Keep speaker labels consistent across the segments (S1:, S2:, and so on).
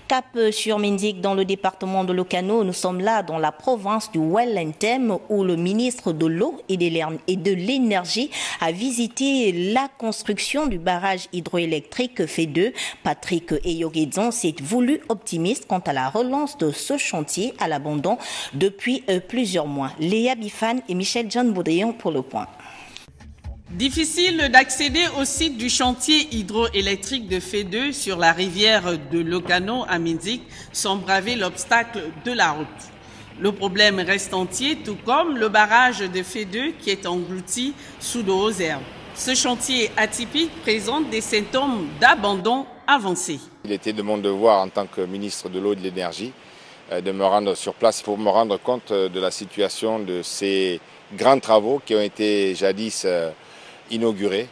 S1: Cap sur Minzik dans le département de Lokano. Nous sommes là dans la province du Welentem où le ministre de l'eau et de l'énergie a visité la construction du barrage hydroélectrique FEDE. Patrick Eyogedson s'est voulu optimiste quant à la relance de ce chantier à l'abandon depuis plusieurs mois. Léa Bifan et Michel John Baudrillon pour le point.
S2: Difficile d'accéder au site du chantier hydroélectrique de FEDE sur la rivière de Lokano à Minzik sans braver l'obstacle de la route. Le problème reste entier, tout comme le barrage de FEDE qui est englouti sous de hautes herbes. Ce chantier atypique présente des symptômes d'abandon avancé.
S3: Il était de mon devoir en tant que ministre de l'eau et de l'énergie de me rendre sur place pour me rendre compte de la situation de ces grands travaux qui ont été jadis inaugurés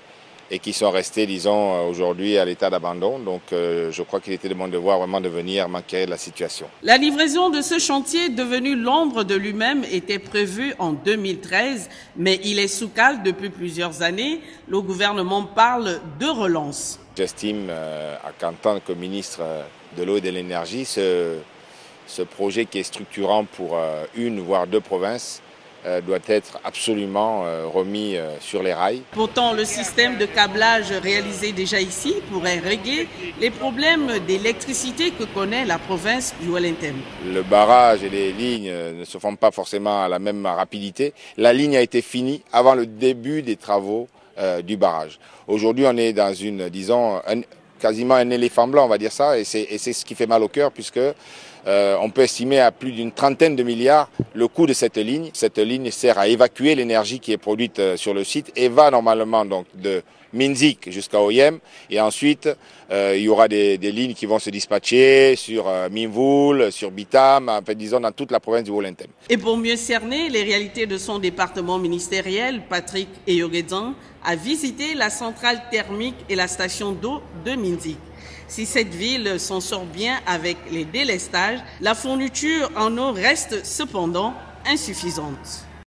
S3: et qui sont restés, disons, aujourd'hui à l'état d'abandon. Donc je crois qu'il était de mon devoir vraiment de venir m'enquérir de la situation.
S2: La livraison de ce chantier, devenu l'ombre de lui-même, était prévue en 2013, mais il est sous cale depuis plusieurs années. Le gouvernement parle de relance.
S3: J'estime qu'en tant que ministre de l'eau et de l'énergie, ce projet qui est structurant pour une voire deux provinces doit être absolument remis sur les rails.
S2: Pourtant, le système de câblage réalisé déjà ici pourrait régler les problèmes d'électricité que connaît la province du Welentem.
S3: Le barrage et les lignes ne se font pas forcément à la même rapidité. La ligne a été finie avant le début des travaux du barrage. Aujourd'hui, on est dans une, disons, quasiment un éléphant blanc, on va dire ça, et c'est ce qui fait mal au cœur puisque on peut estimer à plus d'une trentaine de milliards le coût de cette ligne. Cette ligne sert à évacuer l'énergie qui est produite sur le site et va normalement donc de Minzik jusqu'à Oyem. Et ensuite, il y aura des lignes qui vont se dispatcher sur Minvoul, sur Bitam, en fait, disons dans toute la province du Welentem.
S2: Et pour mieux cerner les réalités de son département ministériel, Patrick Eyogedson a visité la centrale thermique et la station d'eau de Minzik. Si cette ville s'en sort bien avec les délestages, la fourniture en eau reste cependant insuffisante.